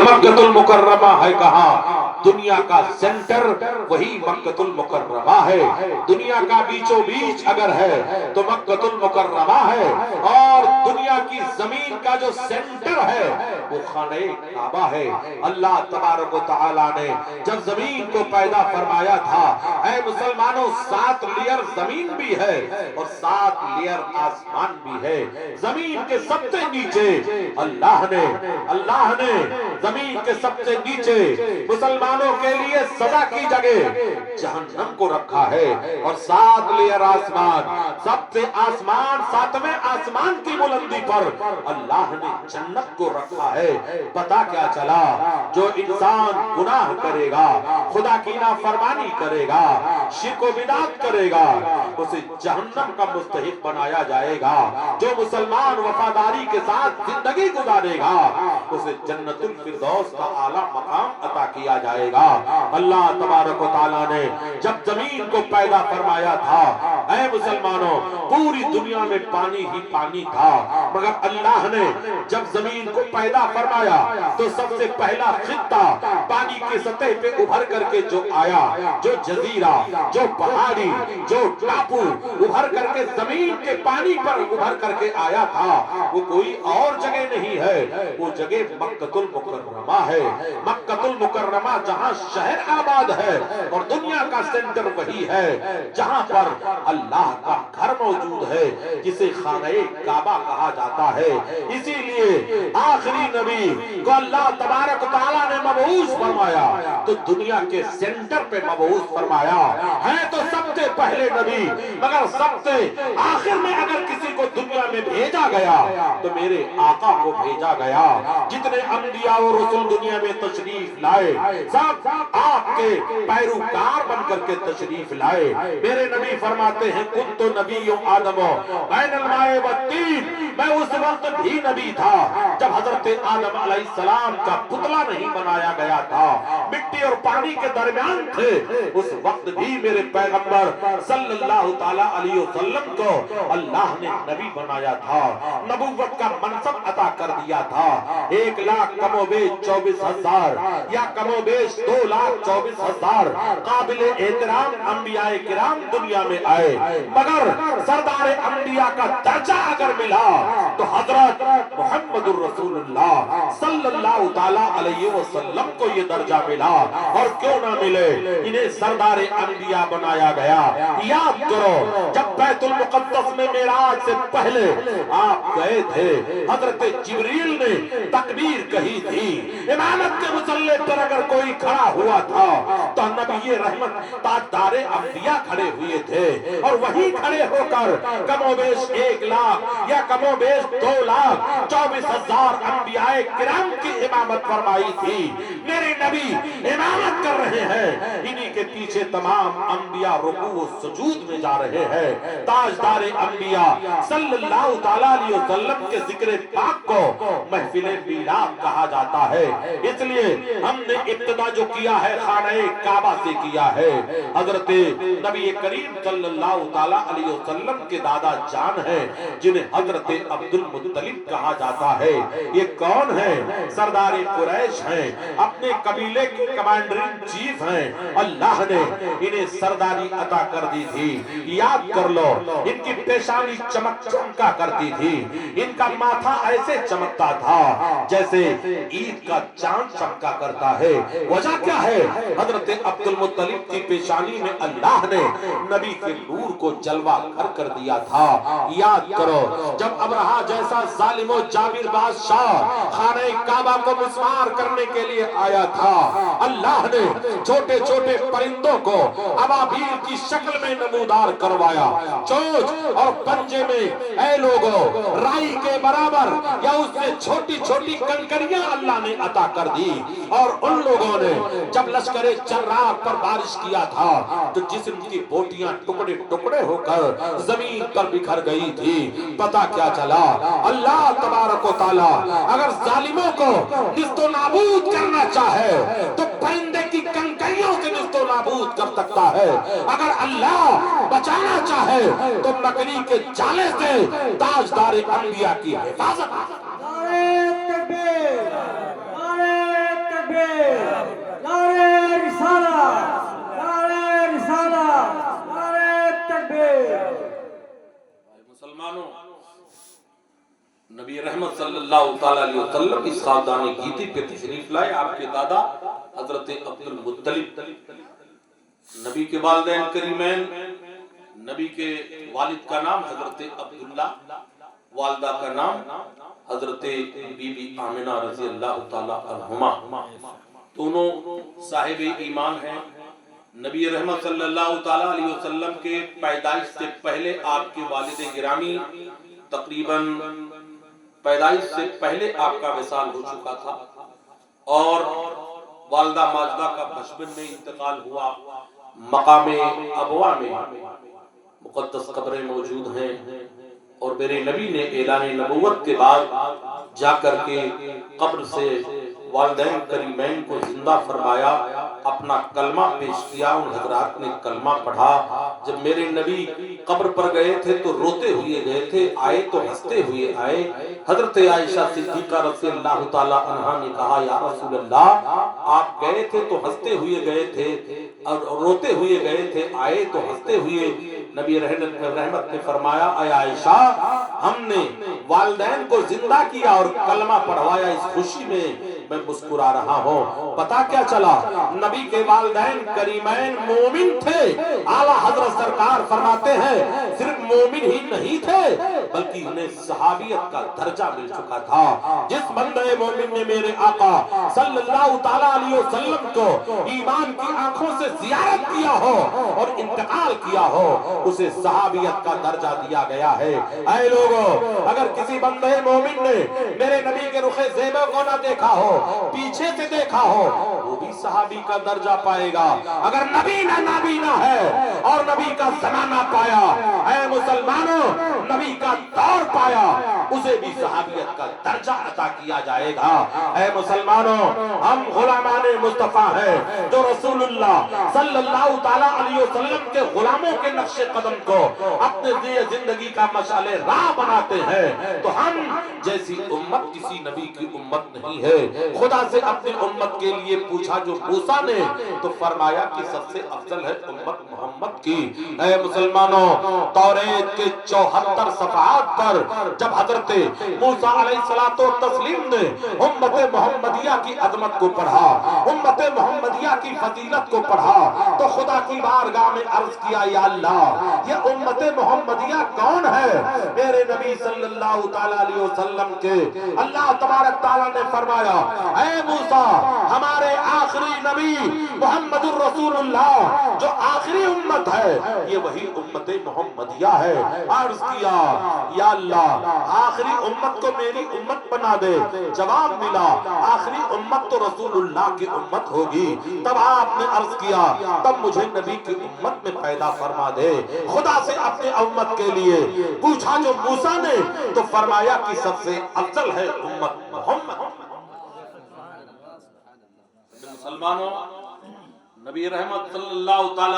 مکۃ المکرمہ ہے کہاں؟ دنیا کا سینٹر وہی مکۃ المکرمہ ہے. دنیا کا بیچو بیچ اگر ہے تو مکۃ المکرمہ ہے، اور دنیا کی زمین کا جو سینٹر ہے وہ خانہ کعبہ ہے. اللہ تبارک و تعالیٰ نے جب زمین کو پیدا فرمایا تھا، اے مسلمانوں 7 لیئر زمین بھی ہے اور 7 لیئر آسمان بھی ہے. زمین کے سب سے نیچے اللہ نے زمین کے سب سے نیچے مسلمانوں کے لیے سزا کی جگہ جہنم کو رکھا ہے، اور 7 لیئر آسمان، سب سے آسمان 7ویں آسمان کی بلندی پر اللہ نے جنت کو رکھا ہے. پتا کیا چلا؟ جو انسان گناہ کرے گا، خدا کی نافرمانی کرے گا، شرک و بدعت کرے گا، اسے جہنم کا مستحق بنایا جائے گا. جو مسلمان وفاداری کے ساتھ زندگی گزارے گا اسے جنت الفردوس کا اعلیٰ مقام عطا کیا جائے گا. اللہ تبارک و تعالیٰ نے جب زمین کو پیدا فرمایا تھا، اے مسلمانوں پوری دنیا میں پانی ہی پانی تھا، مگر اللہ نے جب زمین کو پیدا فرمایا تو سب سے پہلا خطہ پانی کی سطح پہ ابھر کر کے جو آیا، جو جزیرہ، جو پہاڑی، جو ٹاپو ابھر کر کے زمین کے پانی پر ابھر کر کے آیا تھا، وہ کوئی اور جگہ نہیں ہے، وہ جگہ مکۃ المکرمہ ہے. مکۃ المکرمہ جہاں شہر آباد ہے اور دنیا کا سینٹر وہی ہے جہاں پر اللہ کا گھر موجود ہے جسے خانہ کعبہ کہا جاتا ہے. اسی لیے آخری نبی کو اللہ تبارک تعالیٰ نے مبعوث فرمایا تو دنیا کے سینٹر پہ مبعوث فرمایا ہے. تو سب سے پہلے نبی، مگر سب سے آخر میں اگر کسی کو دنیا میں بھیجا گیا تو میرے آقا کو بھیجا گیا. جتنے انبیاء اور رسول دنیا میں تشریف لائے سب آپ کے پیروکار بن کر کے تشریف لائے. میرے نبی فرماتے ہیں کنت نبی آدم بین الماء والطین، میں اس وقت بھی نبی تھا جب حضرت آدم علیہ السلام کا پتلا نہیں بنایا گیا تھا، مٹی اور پانی کے درمیان تھے. اس وقت بھی میرے پیغمبر صلی اللہ تعالی علیہ وسلم کو اللہ نے نبی بنایا تھا، نبوت کا منصب عطا کر دیا تھا. 1,00,000 کم و بیش 24,000 یا کم و بیش 2,24,000 قابل احترام انبیاء کرام دنیا میں آئے، مگر سردار انبیاء کا درجہ اگر ملا تو حضرت محمد الرسول اللہ صلی اللہ تعالی علیہ وسلم کو یہ درجہ ملا. اور کیوں نہ ملے، انہیں سردار انبیاء بنایا گیا. یاد کرو جب بیت المقدس میں معراج سے پہلے آپ گئے تھے، حضرت جبریل نے تکبیر کہی تھی. امامت کے مصلی پر اگر کوئی کھڑا ہوا تھا تو نبی رحمت تاجدار انبیاء کھڑے ہوئے تھے، اور وہی کھڑے ہو کر کم و بیش 1,00,000 یا کم و بیش 2,24,000 انبیاء کرام کی امامت فرمائی تھی. میرے نبی امامت کر رہے ہیں، انہی کے پیچھے تمام انبیاء رکوع و سجود میں جا رہے ہیں. تاجدار انبیاء صلی اللہ تعالی علیہ وسلم کے ذکر پاک کو محفل میلاد کہا جاتا ہے. اس لیے ہم نے ابتدا جو کیا ہے خانہ کعبہ سے کیا ہے. حضرت نبی کریم صلی اللہ تعالی علیہ وسلم کے دادا جان ہیں جنہیں حضرت عبد المطلب کہا جاتا ہے. یہ کون ہیں؟ سردار قریش ہیں، اپنے قبیلے کے کمانڈر ان چیف ہیں. اللہ نے انہیں سرداری عطا کر دی تھی. یاد کر لو ان کی پیشانی چمک چمکا کرتی تھی، ان کا ماتھا ایسے چمکتا تھا جیسے عید کا چاند چمکا کرتا ہے. وجہ کیا ہے؟ حضرت عبد المطلب کی پیشانی میں اللہ نے نبی کے نور کو جلوہ کر دیا تھا. یاد کرو جب ابرہہ جیسا ظالم و جابر بادشاہ خانہ کعبہ کو مسمار کرنے کے لیے آیا تھا، اللہ نے چھوٹے چھوٹے پرندوں کو ابابیل کی شکل میں نمودار کروایا. چونچ اور پنجے میں اے لوگوں رائی کے برابر یا اس سے چھوٹی چھوٹی کنکریاں اللہ نے عطا کر دی. اور ان لوگوں نے جب لشکر جرار پر بارش کیا تھا تو جسم کی بوٹیاں ٹکڑے ٹکڑے ہو کر زمین پر بکھر گئی تھی. پتا کیا چلا؟ اللہ تبارک و تعالی اگر ظالموں کو نست و نابود کرنا چاہے تو پرندے کی کنکریوں سے نست و نابود کر سکتا ہے. اگر اللہ بچانا چاہے تو مکڑی کے جالے سے تاجدار انبیاء کی حفاظت. صلی اللہ تعالی علیہ وسلم اس خاندان گیتی پہ تشریف لائے. آپ کے دادا حضرت عبد المطلب، نبی کے والدین کریمین، نبی کے والد کا نام حضرت عبداللہ، والدہ کا نام حضرت بی بی آمنہ رضی اللہ تعالی عنہما. دونوں صاحب ایمان ہیں. نبی رحمت صلی اللہ تعالی علیہ وسلم کے پیدائش سے پہلے آپ کے والد گرامی تقریباً پیدائش سے پہلے آپ کا وصال ہو چکا تھا اور والدہ ماجدہ کا بچپن میں انتقال ہوا. مقام ابوا میں مقدس قبریں موجود ہیں اور میرے نبی نے اعلان نبوت کے بعد جا کر کے قبر سے والدین کریمین کو زندہ فرمایا، اپنا کلمہ پیش کیا. ان حضرات نے کلمہ پڑھا. جب میرے نبی قبر پر گئے تھے تو روتے ہوئے گئے تھے، آئے تو ہنستے ہوئے آئے. حضرت عائشہ صدیقہ رضی اللہ تعالی عنہا نے کہا یا رسول اللہ، آپ گئے تھے تو ہنستے ہوئے گئے تھے اور روتے ہوئے گئے تھے، آئے تو ہنستے ہوئے. نبی رحمت نے فرمایا اے عائشہ، ہم نے والدین کو زندہ کیا اور کلمہ پڑھوایا، اس خوشی میں مسکرا رہا ہوں. پتا کیا چلا؟ نبی کے والدین کریمین مومن تھے. اعلیٰ حضرت سرکار فرماتے ہیں صرف مومن ہی نہیں تھے بلکہ انہیں صحابیت کا درجہ مل چکا تھا. جس بندے مومن نے میرے آقا صلی اللہ تعالی علیہ وسلم کو ایمان کی آنکھوں سے زیارت کیا ہو اور انتقال کیا ہو، اسے صحابیت کا درجہ دیا گیا ہے. اے لوگوں، اگر کسی بندے مومن نے میرے نبی کے رخ زیبہ کو نہ دیکھا ہو، پیچھے سے دیکھا ہو، وہ بھی صحابی کا درجہ پائے گا. اگر نبی نہ نابینا ہے اور نبی کا زمانہ پایا، اے مسلمانوں، نبی کا دور پایا، اسے بھی صحابیت کا درجہ عطا کیا جائے گا. اے مسلمانوں، ہم غلامان مصطفیٰ ہیں جو رسول اللہ صلی اللہ تعالی علیہ وسلم کے غلاموں کے نقش قدم کو اپنے زندگی کا مشعل راہ بناتے ہیں. تو ہم جیسی امت کسی نبی کی امت نہیں ہے. خدا سے اپنی امت کے لیے پوچھا جو موسیٰ نے، تو فرمایا کہ سب سے افضل ہے امت محمد کی. اے مسلمانوں، توریت کے 74 صفحات پر جب حضرت موسیٰ علیہ السلام نے امت محمدیہ کی عظمت کو پڑھا، امت محمدیہ کی فضیلت کو پڑھا، تو خدا کی بارگاہ میں عرض کیا یا اللہ، یہ امت محمدیہ کون ہے؟ میرے نبی صلی اللہ تعالی علیہ وسلم کے اللہ تبارک تعالیٰ نے فرمایا اے موسیٰ، ہمارے آخری نبی محمد الرسول اللہ جو آخری امت ہے، یہ وہی امت محمدیہ ہے. عرض کیا یا اللہ، آخری امت کو میری امت بنا دے. جواب ملا آخری امت تو رسول اللہ کی امت ہوگی. تب آپ نے عرض کیا تب مجھے نبی کی امت میں پیدا فرما دے. خدا سے اپنے امت کے لیے پوچھا جو موسیٰ نے، تو فرمایا کہ سب سے افضل ہے امت محمد. مسلمانوں، نبی رحمت صلی اللہ تعالی